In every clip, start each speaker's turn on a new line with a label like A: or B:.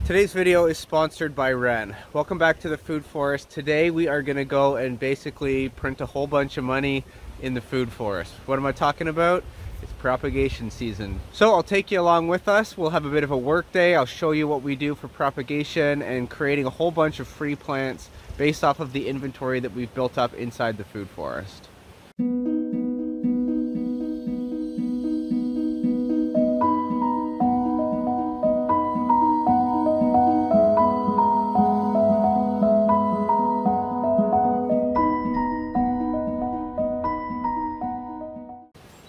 A: Today's video is sponsored by Wren. Welcome back to the food forest. Today we are going to go and basically print a whole bunch of money in the food forest. What am I talking about? It's propagation season. So I'll take you along with us. We'll have a bit of a work day. I'll show you what we do for propagation and creating a whole bunch of free plants based off of the inventory that we've built up inside the food forest.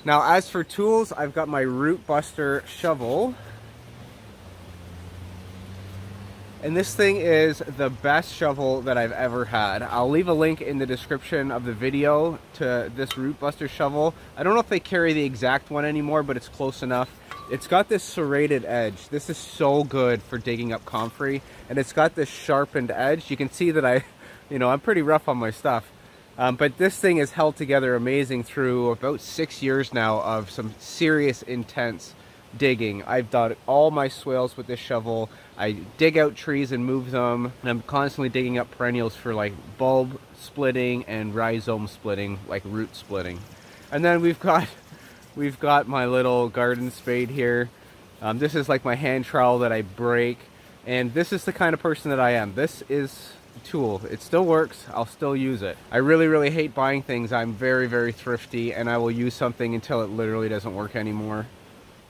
A: Now, as for tools, I've got my root buster shovel. And this thing is the best shovel that I've ever had. I'll leave a link in the description of the video to this root buster shovel. I don't know if they carry the exact one anymore, but it's close enough. It's got this serrated edge. This is so good for digging up comfrey. And it's got this sharpened edge. You can see that I'm pretty rough on my stuff. But this thing is held together amazing through about 6 years now of some serious intense digging. I've done all my swales with this shovel. I dig out trees and move them, and I'm constantly digging up perennials for like bulb splitting and rhizome splitting, like root splitting. And then we've got my little garden spade here. This is like my hand trowel that I break, and this is the kind of person that I am. This is tool. It still works. I'll still use it. I really hate buying things. I'm very thrifty, and I will use something until it literally doesn't work anymore.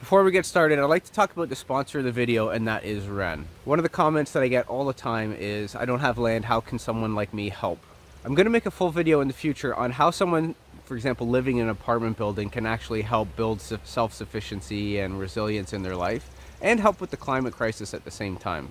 A: Before we get started, I'd like to talk about the sponsor of the video, and that is Wren. One of the comments that I get all the time is, I don't have land, how can someone like me help? I'm going to make a full video in the future on how someone, for example, living in an apartment building can actually help build self-sufficiency and resilience in their life, and help with the climate crisis at the same time.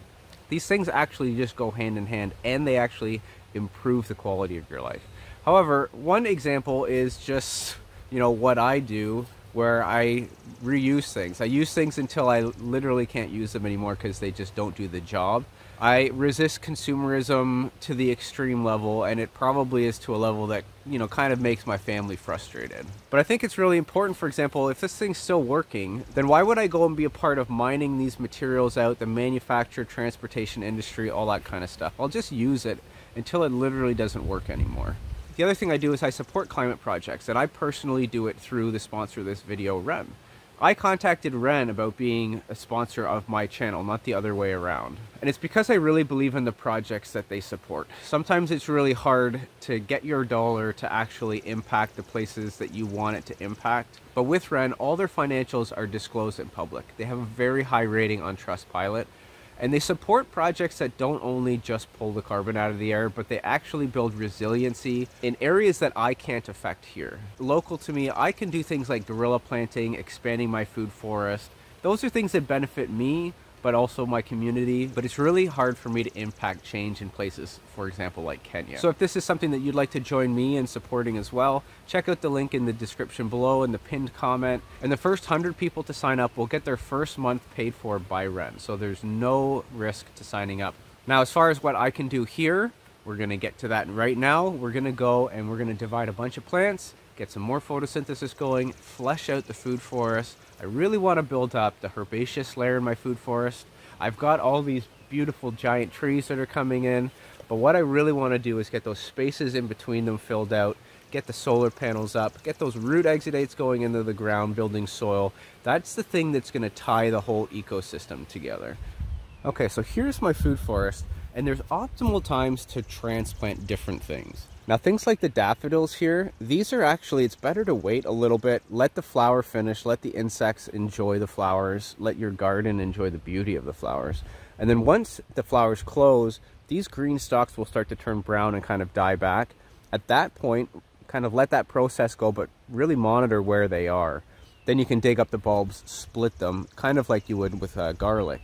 A: These things actually just go hand in hand, and they actually improve the quality of your life. However, one example is just, what I do, where I reuse things. I use things until I literally can't use them anymore because they just don't do the job. I resist consumerism to the extreme level, and it probably is to a level that, kind of makes my family frustrated. But I think it's really important, for example, if this thing's still working, then why would I go and be a part of mining these materials out, the manufacture, transportation industry, all that kind of stuff? I'll just use it until it literally doesn't work anymore. The other thing I do is I support climate projects, and I personally do it through the sponsor of this video, Wren. I contacted Wren about being a sponsor of my channel, not the other way around. And it's because I really believe in the projects that they support. Sometimes it's really hard to get your dollar to actually impact the places that you want it to impact. But with Wren, all their financials are disclosed in public. They have a very high rating on Trustpilot. And they support projects that don't only just pull the carbon out of the air, but they actually build resiliency in areas that I can't affect here. Local to me, I can do things like guerrilla planting, expanding my food forest. Those are things that benefit me, but also my community. But it's really hard for me to impact change in places, for example, like Kenya. So if this is something that you'd like to join me in supporting as well, check out the link in the description below in the pinned comment. And the first 100 people to sign up will get their first month paid for by Wren. So there's no risk to signing up. Now, as far as what I can do here, we're gonna get to that right now. We're gonna go and we're gonna divide a bunch of plants, get some more photosynthesis going, flesh out the food forest. I really want to build up the herbaceous layer in my food forest. I've got all these beautiful giant trees that are coming in, but what I really want to do is get those spaces in between them filled out, get the solar panels up, get those root exudates going into the ground, building soil. That's the thing that's going to tie the whole ecosystem together. Okay, so here's my food forest, and there's optimal times to transplant different things. Now, things like the daffodils here, these are actually, it's better to wait a little bit, let the flower finish, let the insects enjoy the flowers, let your garden enjoy the beauty of the flowers. And then once the flowers close, these green stalks will start to turn brown and kind of die back. At that point, kind of let that process go, but really monitor where they are. Then you can dig up the bulbs, split them, kind of like you would with garlic.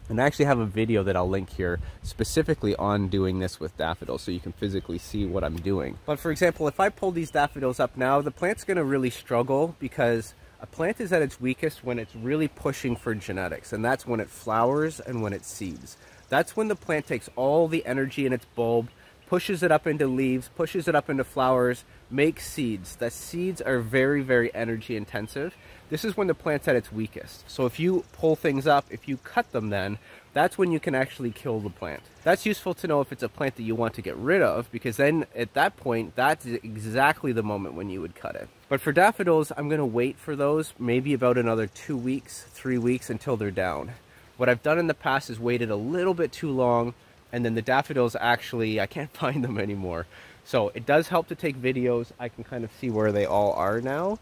A: And I actually have a video that I'll link here specifically on doing this with daffodils, so you can physically see what I'm doing. But for example, if I pull these daffodils up now, the plant's going to really struggle because a plant is at its weakest when it's really pushing for genetics, and that's when it flowers and when it seeds. That's when the plant takes all the energy in its bulb, pushes it up into leaves, pushes it up into flowers, makes seeds. The seeds are very, very energy intensive. This is when the plant's at its weakest. So if you pull things up, if you cut them then, that's when you can actually kill the plant. That's useful to know if it's a plant that you want to get rid of, because then at that point, that's exactly the moment when you would cut it. But for daffodils, I'm gonna wait for those, maybe about another 2 weeks, 3 weeks until they're down. What I've done in the past is waited a little bit too long, and then the daffodils actually, I can't find them anymore. So it does help to take videos. I can kind of see where they all are now.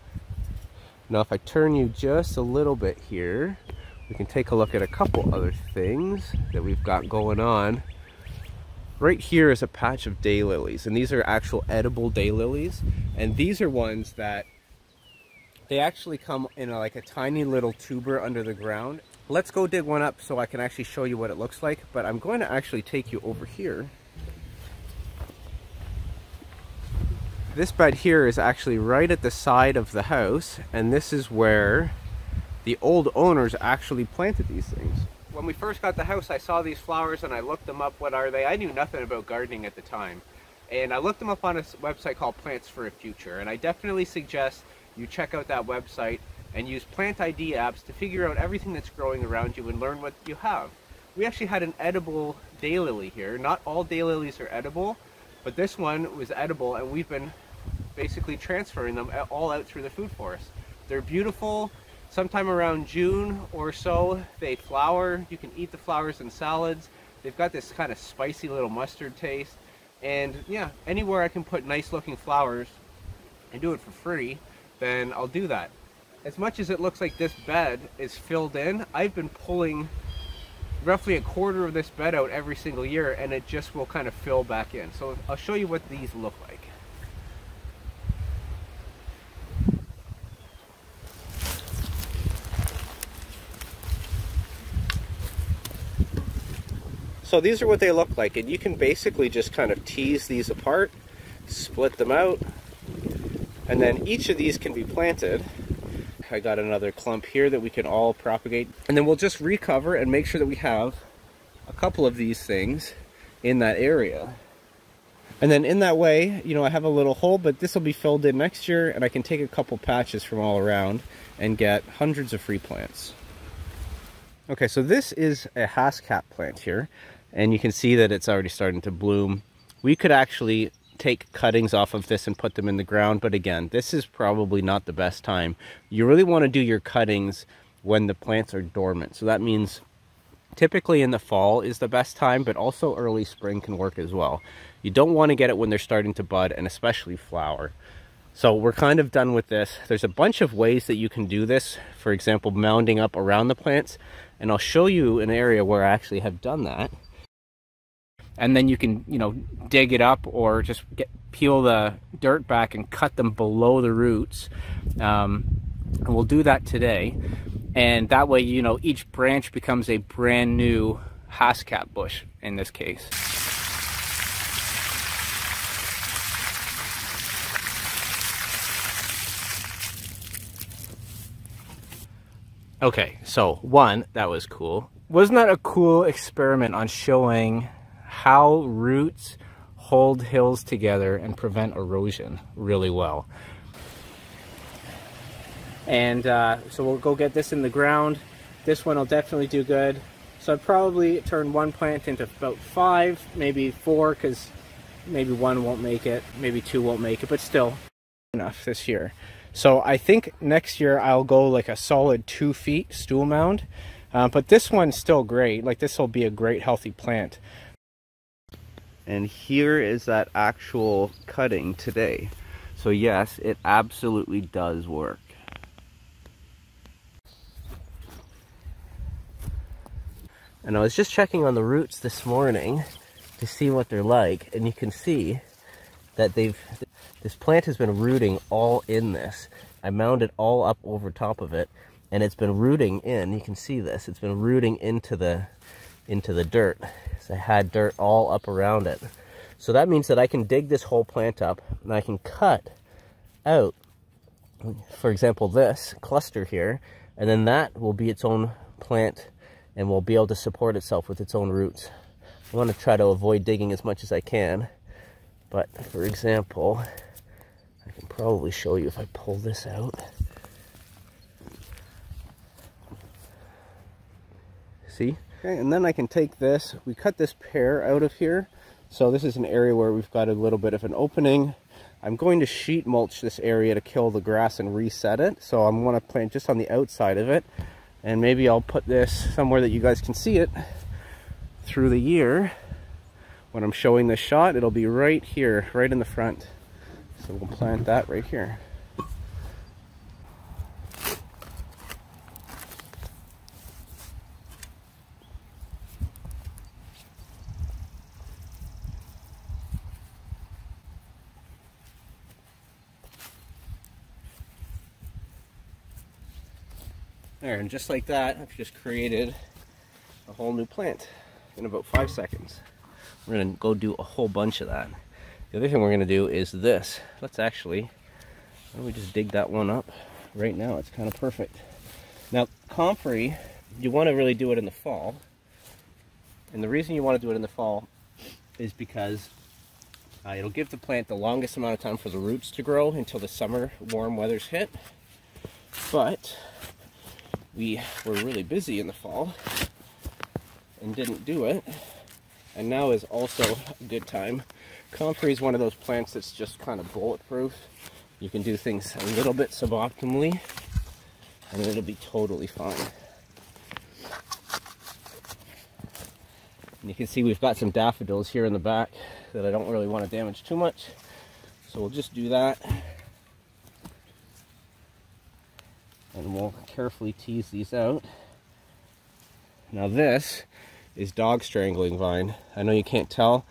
A: Now if I turn you just a little bit here, we can take a look at a couple other things that we've got going on. Right here is a patch of daylilies, and these are actual edible daylilies. And these are ones that they actually come in like a tiny little tuber under the ground. Let's go dig one up so I can actually show you what it looks like, but I'm going to actually take you over here. This bed here is actually right at the side of the house, and this is where the old owners actually planted these things. When we first got the house, I saw these flowers and I looked them up. What are they? I knew nothing about gardening at the time. And I looked them up on a website called Plants for a Future, and I definitely suggest you check out that website and use plant ID apps to figure out everything that's growing around you and learn what you have. We actually had an edible daylily here. Not all daylilies are edible, but this one was edible, and we've been basically transferring them all out through the food forest. They're beautiful. Sometime around June or so, they flower. You can eat the flowers in salads. They've got this kind of spicy little mustard taste. And yeah, anywhere I can put nice looking flowers and do it for free, then I'll do that. As much as it looks like this bed is filled in, I've been pulling roughly a quarter of this bed out every single year, and it just will kind of fill back in. So I'll show you what these look like. So these are what they look like, and you can basically just kind of tease these apart, split them out, and then each of these can be planted. I got another clump here that we can all propagate, and then we'll just recover and make sure that we have a couple of these things in that area. And then in that way, you know, I have a little hole, but this will be filled in next year, and I can take a couple patches from all around and get hundreds of free plants. Okay, so this is a hascap plant here, and you can see that it's already starting to bloom. We could actually take cuttings off of this and put them in the ground, but again, this is probably not the best time. You really want to do your cuttings when the plants are dormant. So that means typically in the fall is the best time, but also early spring can work as well. You don't want to get it when they're starting to bud and especially flower. So we're kind of done with this. There's a bunch of ways that you can do this. For example, mounding up around the plants, and I'll show you an area where I actually have done that. And then you can, you know, dig it up or just peel the dirt back and cut them below the roots. And we'll do that today. And that way, you know, each branch becomes a brand new hascap bush in this case. Okay, so one, that was cool. Wasn't that a cool experiment on showing how roots hold hills together and prevent erosion really well? And so we'll go get this in the ground. This one will definitely do good. So I'd probably turn one plant into about 5, maybe 4, because maybe 1 won't make it, maybe 2 won't make it, but still enough this year. So I think next year I'll go like a solid 2 feet stool mound. But this one's still great. Like, this will be a great healthy plant. And here is that actual cutting today. So yes, it absolutely does work. And I was just checking on the roots this morning to see what they're like, and you can see that this plant has been rooting all in this. I mounded all up over top of it, and it's been rooting in. You can see this. It's been rooting into the dirt. So I had dirt all up around it. So that means that I can dig this whole plant up, and I can cut out, for example, this cluster here, and then that will be its own plant and will be able to support itself with its own roots. I want to try to avoid digging as much as I can.
B: But for example, I can probably show you if I pull this out. See? Okay, and then I can take this, we cut this pear out of here. So this is an area where we've got a little bit of an opening. I'm going to sheet mulch this area to kill the grass and reset it. So I'm going to plant just on the outside of it. And maybe I'll put this somewhere that you guys can see it through the year. When I'm showing this shot, it'll be right here, right in the front. So we'll plant that right here. There, and just like that, I've just created a whole new plant in about 5 seconds. We're gonna go do a whole bunch of that. The other thing we're gonna do is this. Let's actually, why don't we just dig that one up right now? It's kind of perfect. Now, comfrey, you want to really do it in the fall. And the reason you want to do it in the fall is because it'll give the plant the longest amount of time for the roots to grow until the summer warm weathers hit. But we were really busy in the fall and didn't do it. And now is also a good time. Comfrey is one of those plants that's just kind of bulletproof. You can do things a little bit suboptimally and it'll be totally fine. And you can see we've got some daffodils here in the back that I don't really want to damage too much. So we'll just do that. And we'll carefully tease these out. Now this is dog strangling vine. I know you can't tell,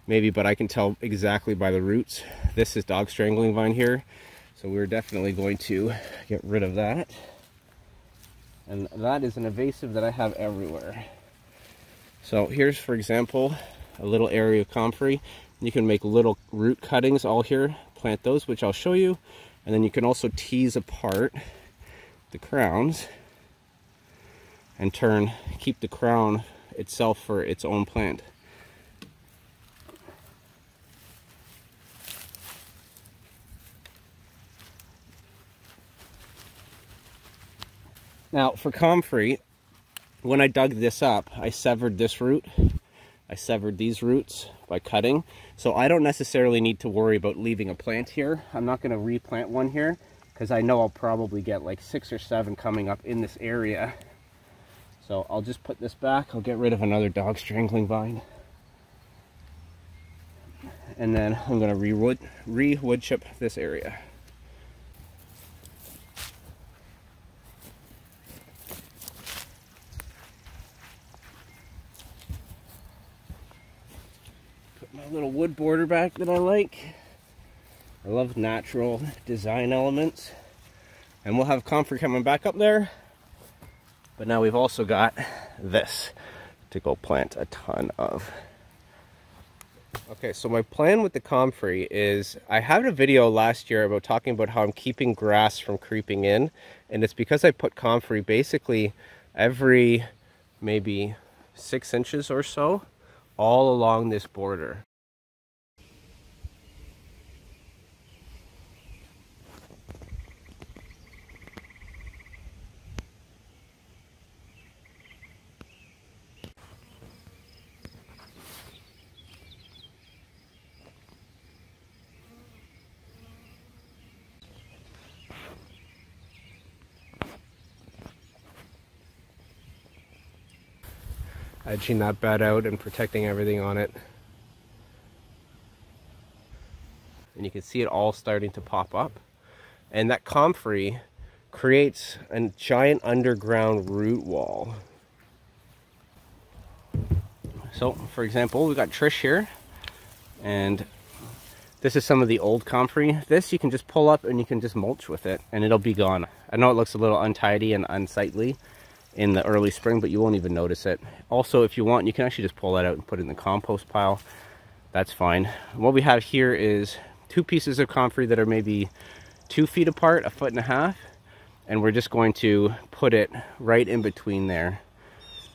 B: maybe, but I can tell exactly by the roots. This is dog strangling vine here. So we're definitely going to get rid of that. And that is an invasive that I have everywhere. So here's, for example, a little area of comfrey. You can make little root cuttings all here, plant those, which I'll show you. And then you can also tease apart the crowns and keep the crown itself for its own plant. Now for comfrey, when I dug this up, I severed this root. I severed these roots by cutting. So I don't necessarily need to worry about leaving a plant here. I'm not going to replant one here because I know I'll probably get like 6 or 7 coming up in this area. So I'll just put this back. I'll get rid of another dog strangling vine. And then I'm going to re-wood chip this area. Put my little wood border back that I like. I love natural design elements. And we'll have comfrey coming back up there. But now we've also got this to go plant a ton of. Okay, so my plan with the comfrey is, I had a video last year about talking about how I'm keeping grass from creeping in. And it's because I put comfrey basically every maybe 6 inches or so all along this border. Edging that bed out and protecting everything on it. And you can see it all starting to pop up. And that comfrey creates a giant underground root wall. So, for example, we've got Trish here. And this is some of the old comfrey. This you can just pull up and you can just mulch with it and it'll be gone. I know it looks a little untidy and unsightly in the early spring, but you won't even notice it. Also, if you want, you can actually just pull that out and put it in the compost pile. That's fine. What we have here is 2 pieces of comfrey that are maybe 2 feet apart, 1.5 feet, and we're just going to put it right in between there.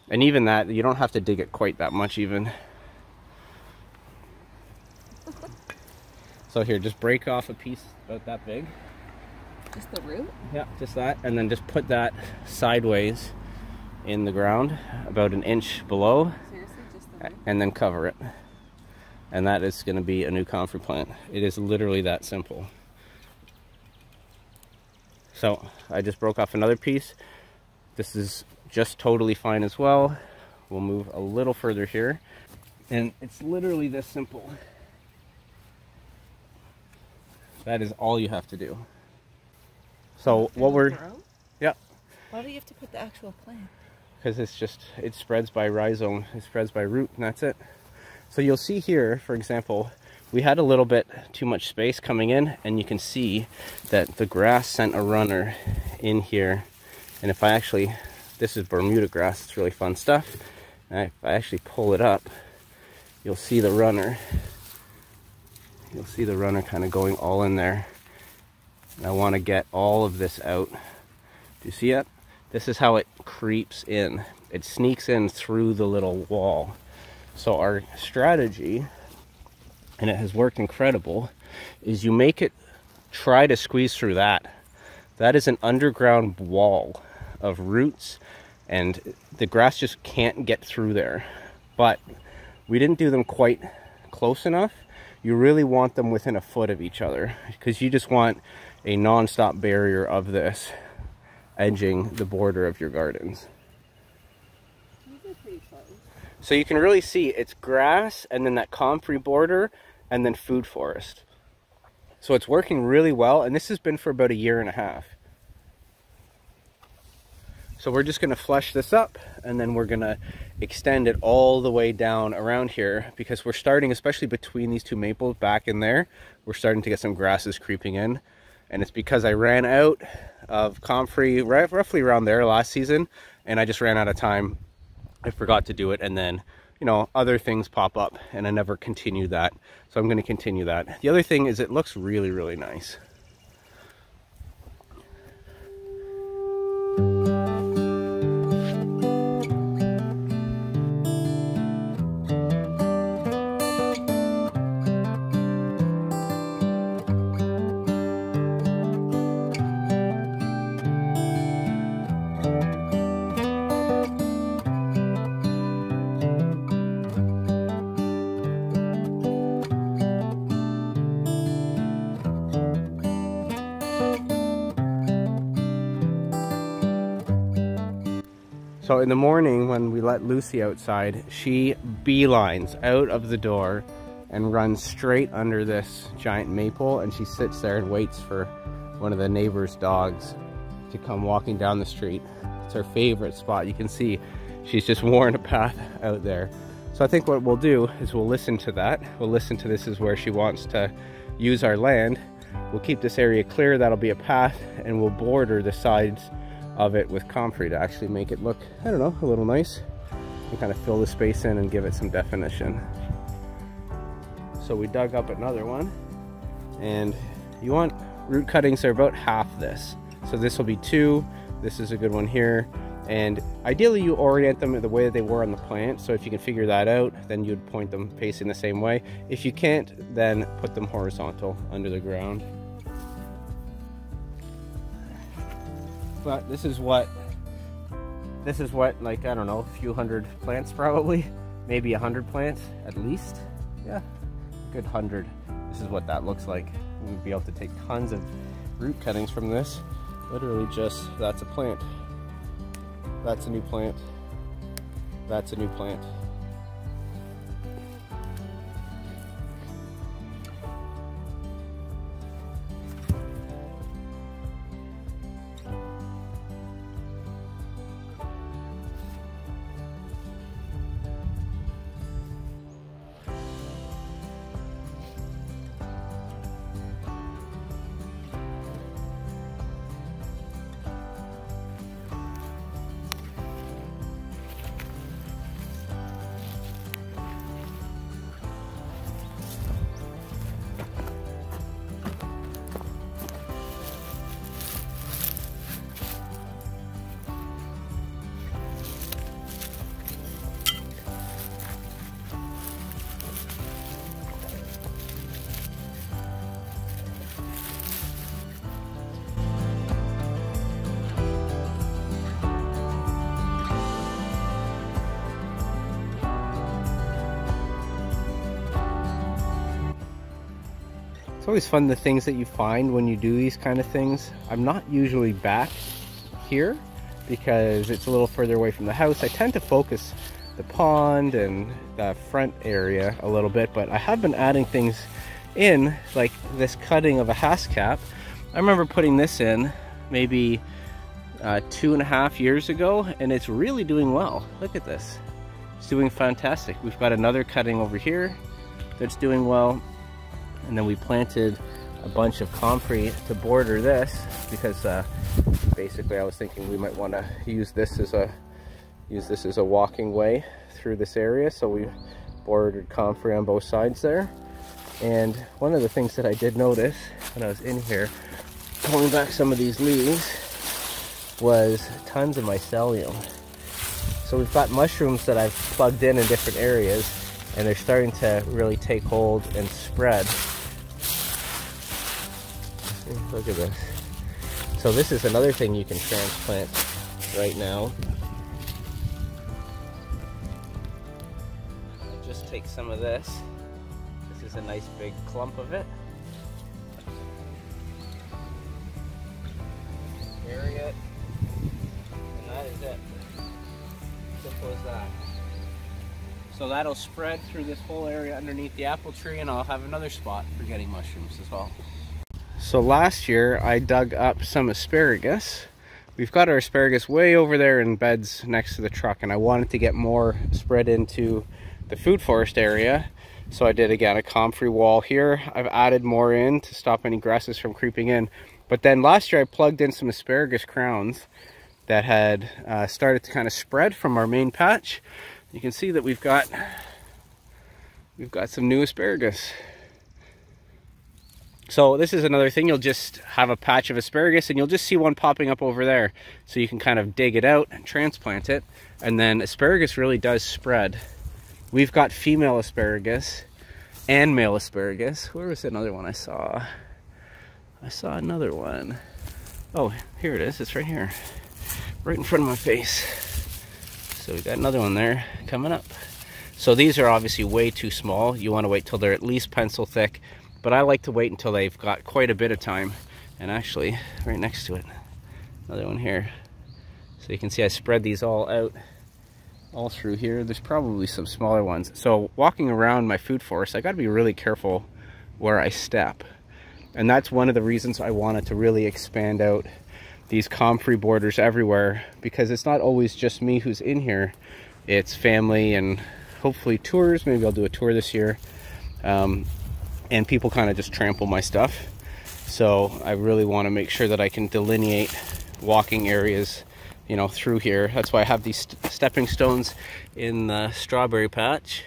B: And even that, you don't have to dig it quite that much even. So here, just break off a piece about that big.
C: Just the root?
B: Yeah, just that, and then just put that sideways in the ground, about an inch below.
C: Seriously, just the root?
B: And then cover it. And that is going to be a new comfrey plant. It is literally that simple. So I just broke off another piece. This is just totally fine as well. We'll move a little further here. And it's literally this simple. That is all you have to do. So what we're... Yeah.
C: Why do you have to put the actual plant?
B: Because it's just, it spreads by rhizome, it spreads by root, and that's it. So you'll see here, for example, we had a little bit too much space coming in, and you can see that the grass sent a runner in here. And if I actually, this is Bermuda grass, it's really fun stuff. And if I actually pull it up, you'll see the runner. You'll see the runner kind of going all in there. And I want to get all of this out. Do you see it? This is how it creeps in. It sneaks in through the little wall. So our strategy, and it has worked incredible, is you make it try to squeeze through that. That is an underground wall of roots, and the grass just can't get through there. But we didn't do them quite close enough. You really want them within a foot of each other, because you just want a non-stop barrier of this edging the border of your gardens.
C: These are pretty close.
B: So you can really see it's grass and then that comfrey border and then food forest. So it's working really well, and this has been for about 1.5 years. So we're just going to flush this up, and then we're going to extend it all the way down around here, because we're starting, especially between these two maples back in there, we're starting to get some grasses creeping in. And it's because I ran out of comfrey roughly around there last season, and I just ran out of time. I forgot to do it, and then, you know, other things pop up, and I never continued that. So I'm going to continue that. The other thing is it looks really, really nice. So in the morning when we let Lucy outside, she beelines out of the door and runs straight under this giant maple, and she sits there and waits for one of the neighbor's dogs to come walking down the street. It's her favorite spot. You can see she's just worn a path out there. So I think what we'll do is we'll listen to that. We'll listen to this is where she wants to use our land. We'll keep this area clear, that'll be a path, and we'll border the sides of it with comfrey to actually make it look, I don't know, a little nice, and kind of fill the space in and give it some definition. So we dug up another one, and you want root cuttings that are about half this. So this will be 2, this is a good one here, and ideally you orient them the way that they were on the plant. So if you can figure that out, then you'd point them facing the same way. If you can't, then put them horizontal under the ground. But this is what, like, I don't know, a few hundred plants probably, maybe 100 plants at least. Yeah, a good 100. This is what that looks like. We'll be able to take tons of root cuttings from this. Literally just, that's a plant. That's a new plant. That's a new plant. It's always fun, the things that you find when you do these kind of things. I'm not usually back here because it's a little further away from the house. I tend to focus the pond and the front area a little bit, but I have been adding things in, like this cutting of a hascap. I remember putting this in maybe 2.5 years ago, and it's really doing well. Look at this. It's doing fantastic. We've got another cutting over here that's doing well, and then we planted a bunch of comfrey to border this because basically I was thinking we might want to use this as a walking way through this area, so we bordered comfrey on both sides there. And one of the things that I did notice when I was in here pulling back some of these leaves was tons of mycelium. So we've got mushrooms that I've plugged in different areas, and they're starting to really take hold and spread. Look at this. So this is another thing you can transplant right now. I'll just take some of this. This is a nice big clump of it. Bury it. And that is it. Simple as that. So that'll spread through this whole area underneath the apple tree, and I'll have another spot for getting mushrooms as well. So last year I dug up some asparagus. We've got our asparagus way over there in beds next to the truck, and I wanted to get more spread into the food forest area. So I did, again, a comfrey wall here. I've added more in to stop any grasses from creeping in. But then last year I plugged in some asparagus crowns that had started to kind of spread from our main patch. You can see that we've got some new asparagus. So this is another thing, you'll just have a patch of asparagus and you'll just see one popping up over there. So you can kind of dig it out and transplant it. And then asparagus really does spread. We've got female asparagus and male asparagus. Where was another one I saw? I saw another one. Oh, here it is. It's right here. Right in front of my face. So we got another one there coming up. So these are obviously way too small. You want to wait till they're at least pencil thick. But I like to wait until they've got quite a bit of time. And actually, right next to it, another one here. So you can see I spread these all out, all through here. There's probably some smaller ones. So walking around my food forest, I got to be really careful where I step. And that's one of the reasons I wanted to really expand out these comfrey borders everywhere, because it's not always just me who's in here. It's family and hopefully tours. Maybe I'll do a tour this year. And people kind of just trample my stuff. So I really want to make sure that I can delineate walking areas, you know, through here. That's why I have these stepping stones in the strawberry patch,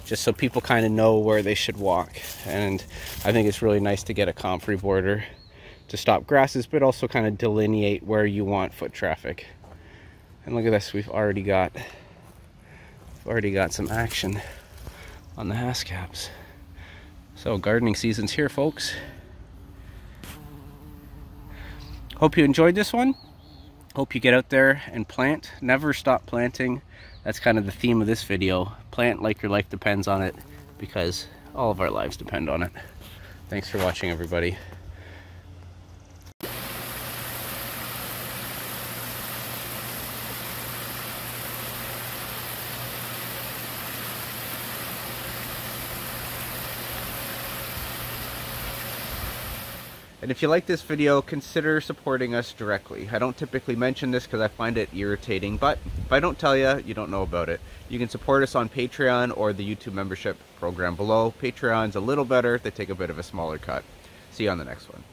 B: just so people kind of know where they should walk. And I think it's really nice to get a comfrey border to stop grasses, but also kind of delineate where you want foot traffic. And look at this, we've already got some action on the hascaps. So gardening season's here, folks. Hope you enjoyed this one. Hope you get out there and plant. Never stop planting. That's kind of the theme of this video. Plant like your life depends on it, because all of our lives depend on it. Thanks for watching, everybody. And if you like this video, consider supporting us directly. I don't typically mention this because I find it irritating, but if I don't tell you, you don't know about it. You can support us on Patreon or the YouTube membership program below. Patreon's a little better. They take a bit of a smaller cut. See you on the next one.